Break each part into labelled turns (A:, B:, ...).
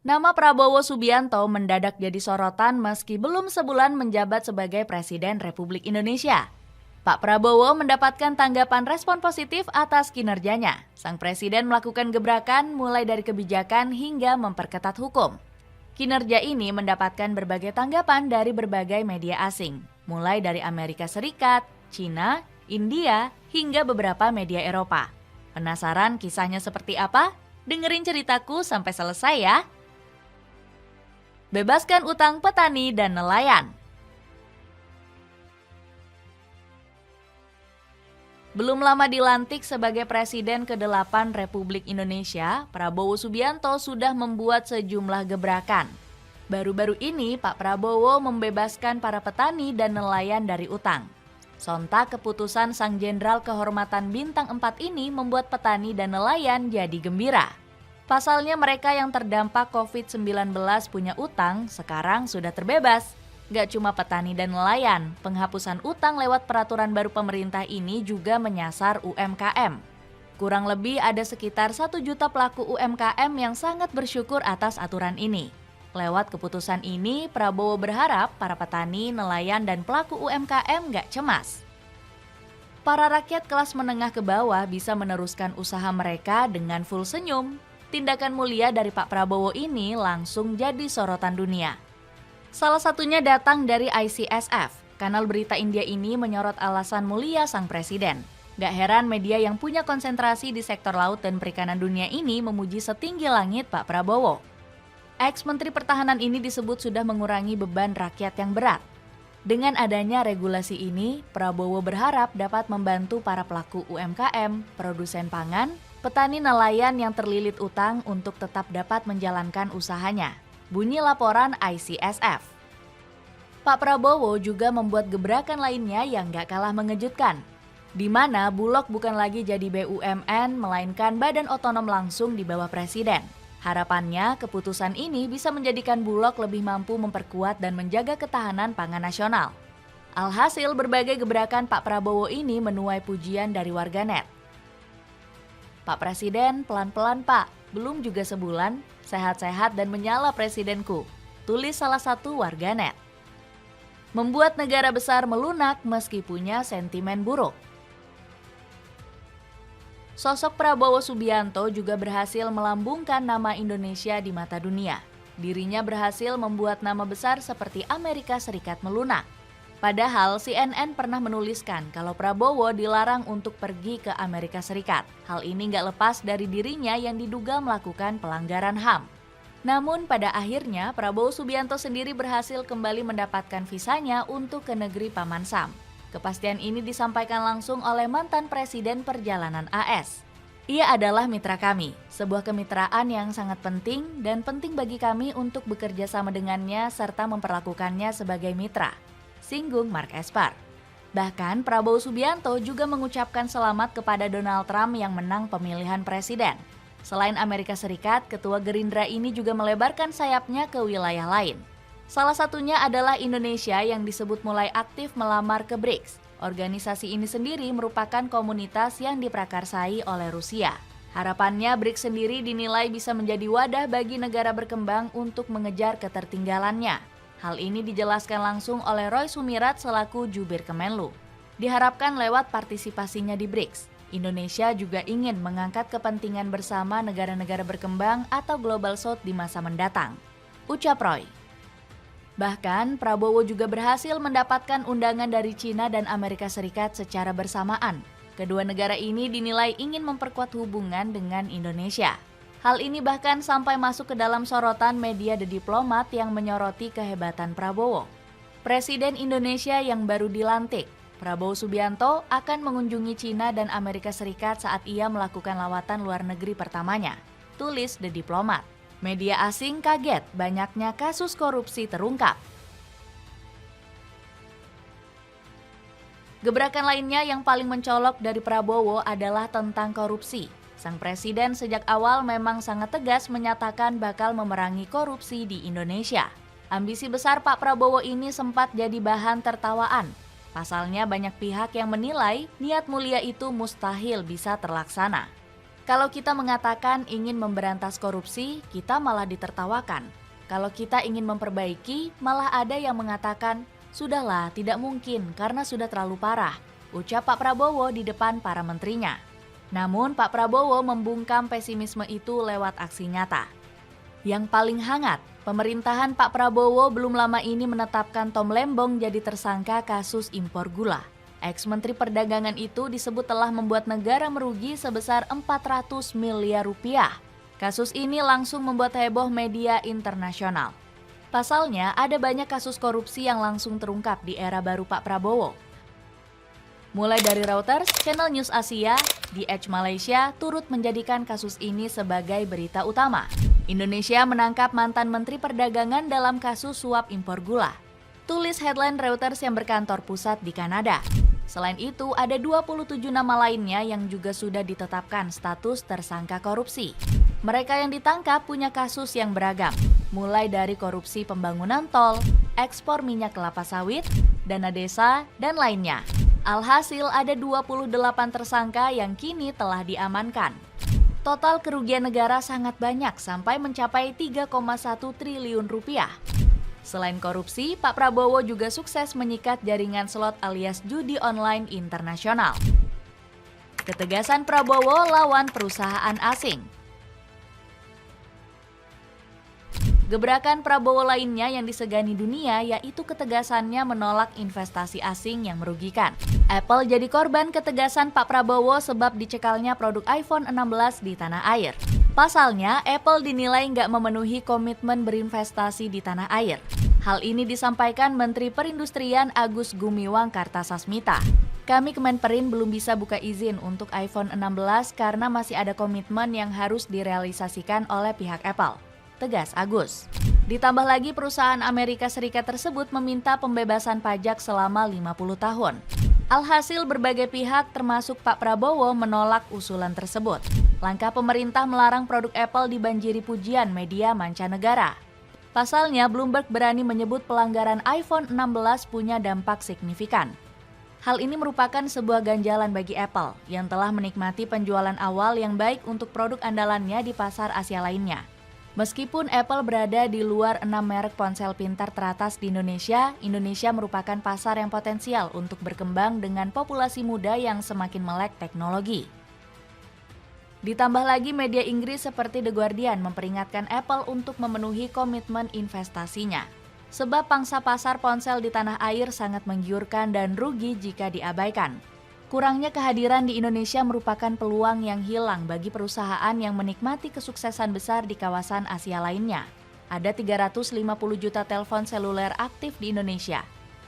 A: Nama Prabowo Subianto mendadak jadi sorotan meski belum sebulan menjabat sebagai Presiden Republik Indonesia. Pak Prabowo mendapatkan tanggapan respon positif atas kinerjanya. Sang Presiden melakukan gebrakan mulai dari kebijakan hingga memperketat hukum. Kinerja ini mendapatkan berbagai tanggapan dari berbagai media asing, mulai dari Amerika Serikat, China, India, hingga beberapa media Eropa. Penasaran kisahnya seperti apa? Dengerin ceritaku sampai selesai ya! Bebaskan utang petani dan nelayan. Belum lama dilantik sebagai Presiden ke-8 Republik Indonesia, Prabowo Subianto sudah membuat sejumlah gebrakan. Baru-baru ini, Pak Prabowo membebaskan para petani dan nelayan dari utang. Sontak keputusan Sang Jenderal Kehormatan Bintang 4 ini membuat petani dan nelayan jadi gembira. Pasalnya mereka yang terdampak COVID-19 punya utang sekarang sudah terbebas. Gak cuma petani dan nelayan, penghapusan utang lewat peraturan baru pemerintah ini juga menyasar UMKM. Kurang lebih ada sekitar 1 juta pelaku UMKM yang sangat bersyukur atas aturan ini. Lewat keputusan ini, Prabowo berharap para petani, nelayan, dan pelaku UMKM gak cemas. Para rakyat kelas menengah ke bawah bisa meneruskan usaha mereka dengan full senyum. Tindakan mulia dari Pak Prabowo ini langsung jadi sorotan dunia. Salah satunya datang dari ICSF. Kanal berita India ini menyorot alasan mulia sang presiden. Gak heran media yang punya konsentrasi di sektor laut dan perikanan dunia ini memuji setinggi langit Pak Prabowo. Ex-Menteri Pertahanan ini disebut sudah mengurangi beban rakyat yang berat. Dengan adanya regulasi ini, Prabowo berharap dapat membantu para pelaku UMKM, produsen pangan, petani nelayan yang terlilit utang untuk tetap dapat menjalankan usahanya. Bunyi laporan ICSF. Pak Prabowo juga membuat gebrakan lainnya yang gak kalah mengejutkan, di mana Bulog bukan lagi jadi BUMN, melainkan badan otonom langsung di bawah Presiden. Harapannya, keputusan ini bisa menjadikan Bulog lebih mampu memperkuat dan menjaga ketahanan pangan nasional. Alhasil, berbagai gebrakan Pak Prabowo ini menuai pujian dari warganet. Pak Presiden, pelan-pelan Pak, belum juga sebulan, sehat-sehat dan menyala presidenku, tulis salah satu warganet. Membuat negara besar melunak meski punya sentimen buruk. Sosok Prabowo Subianto juga berhasil melambungkan nama Indonesia di mata dunia. Dirinya berhasil membuat nama besar seperti Amerika Serikat melunak. Padahal CNN pernah menuliskan kalau Prabowo dilarang untuk pergi ke Amerika Serikat. Hal ini nggak lepas dari dirinya yang diduga melakukan pelanggaran HAM. Namun pada akhirnya Prabowo Subianto sendiri berhasil kembali mendapatkan visanya untuk ke negeri Paman Sam. Kepastian ini disampaikan langsung oleh mantan Presiden Perjalanan AS. Ia adalah mitra kami, sebuah kemitraan yang sangat penting dan penting bagi kami untuk bekerja sama dengannya serta memperlakukannya sebagai mitra, singgung Mark Espar. Bahkan Prabowo Subianto juga mengucapkan selamat kepada Donald Trump yang menang pemilihan presiden. Selain Amerika Serikat, Ketua Gerindra ini juga melebarkan sayapnya ke wilayah lain. Salah satunya adalah Indonesia yang disebut mulai aktif melamar ke BRICS. Organisasi ini sendiri merupakan komunitas yang diprakarsai oleh Rusia. Harapannya BRICS sendiri dinilai bisa menjadi wadah bagi negara berkembang untuk mengejar ketertinggalannya. Hal ini dijelaskan langsung oleh Roy Sumirat selaku Jubir Kemenlu. Diharapkan lewat partisipasinya di BRICS, Indonesia juga ingin mengangkat kepentingan bersama negara-negara berkembang atau Global South di masa mendatang, ucap Roy. Bahkan, Prabowo juga berhasil mendapatkan undangan dari China dan Amerika Serikat secara bersamaan. Kedua negara ini dinilai ingin memperkuat hubungan dengan Indonesia. Hal ini bahkan sampai masuk ke dalam sorotan media The Diplomat yang menyoroti kehebatan Prabowo. Presiden Indonesia yang baru dilantik, Prabowo Subianto, akan mengunjungi China dan Amerika Serikat saat ia melakukan lawatan luar negeri pertamanya, tulis The Diplomat. Media asing kaget banyaknya kasus korupsi terungkap. Gebrakan lainnya yang paling mencolok dari Prabowo adalah tentang korupsi. Sang presiden sejak awal memang sangat tegas menyatakan bakal memerangi korupsi di Indonesia. Ambisi besar Pak Prabowo ini sempat jadi bahan tertawaan. Pasalnya banyak pihak yang menilai niat mulia itu mustahil bisa terlaksana. Kalau kita mengatakan ingin memberantas korupsi, kita malah ditertawakan. Kalau kita ingin memperbaiki, malah ada yang mengatakan, "Sudahlah, tidak mungkin karena sudah terlalu parah," ucap Pak Prabowo di depan para menterinya. Namun Pak Prabowo membungkam pesimisme itu lewat aksi nyata. Yang paling hangat, pemerintahan Pak Prabowo belum lama ini menetapkan Tom Lembong jadi tersangka kasus impor gula. Ex-Menteri Perdagangan itu disebut telah membuat negara merugi sebesar 400 miliar rupiah. Kasus ini langsung membuat heboh media internasional. Pasalnya, ada banyak kasus korupsi yang langsung terungkap di era baru Pak Prabowo. Mulai dari Reuters, Channel News Asia, The Edge Malaysia turut menjadikan kasus ini sebagai berita utama. Indonesia menangkap mantan Menteri Perdagangan dalam kasus suap impor gula. Tulis headline Reuters yang berkantor pusat di Kanada. Selain itu, ada 27 nama lainnya yang juga sudah ditetapkan status tersangka korupsi. Mereka yang ditangkap punya kasus yang beragam, mulai dari korupsi pembangunan tol, ekspor minyak kelapa sawit, dana desa, dan lainnya. Alhasil ada 28 tersangka yang kini telah diamankan. Total kerugian negara sangat banyak sampai mencapai 3,1 triliun rupiah. Selain korupsi, Pak Prabowo juga sukses menyikat jaringan slot alias judi online internasional. Ketegasan Prabowo lawan perusahaan asing. Gebrakan Prabowo lainnya yang disegani dunia yaitu ketegasannya menolak investasi asing yang merugikan. Apple jadi korban ketegasan Pak Prabowo sebab dicekalnya produk iPhone 16 di tanah air. Pasalnya, Apple dinilai nggak memenuhi komitmen berinvestasi di tanah air. Hal ini disampaikan Menteri Perindustrian Agus Gumiwang Kartasasmita. Kami Kemenperin belum bisa buka izin untuk iPhone 16 karena masih ada komitmen yang harus direalisasikan oleh pihak Apple, tegas Agus. Ditambah lagi perusahaan Amerika Serikat tersebut meminta pembebasan pajak selama 50 tahun. Alhasil berbagai pihak termasuk Pak Prabowo menolak usulan tersebut. Langkah pemerintah melarang produk Apple dibanjiri pujian media mancanegara. Pasalnya, Bloomberg berani menyebut pelanggaran iPhone 16 punya dampak signifikan. Hal ini merupakan sebuah ganjalan bagi Apple yang telah menikmati penjualan awal yang baik untuk produk andalannya di pasar Asia lainnya. Meskipun Apple berada di luar 6 merek ponsel pintar teratas di Indonesia, Indonesia merupakan pasar yang potensial untuk berkembang dengan populasi muda yang semakin melek teknologi. Ditambah lagi media Inggris seperti The Guardian memperingatkan Apple untuk memenuhi komitmen investasinya. Sebab pangsa pasar ponsel di tanah air sangat menggiurkan dan rugi jika diabaikan. Kurangnya kehadiran di Indonesia merupakan peluang yang hilang bagi perusahaan yang menikmati kesuksesan besar di kawasan Asia lainnya. Ada 350 juta telepon seluler aktif di Indonesia.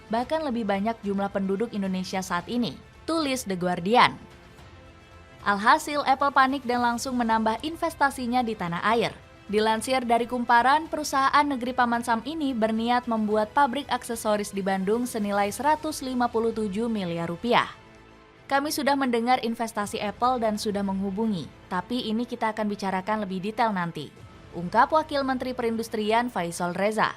A: Bahkan lebih banyak jumlah penduduk Indonesia saat ini, tulis The Guardian. Alhasil, Apple panik dan langsung menambah investasinya di tanah air. Dilansir dari Kumparan, perusahaan negeri Paman Sam ini berniat membuat pabrik aksesoris di Bandung senilai 157 miliar rupiah. Kami sudah mendengar investasi Apple dan sudah menghubungi, tapi ini kita akan bicarakan lebih detail nanti, ungkap Wakil Menteri Perindustrian Faisal Reza.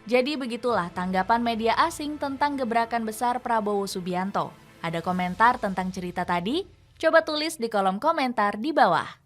A: Jadi begitulah tanggapan media asing tentang gebrakan besar Prabowo Subianto. Ada komentar tentang cerita tadi? Coba tulis di kolom komentar di bawah.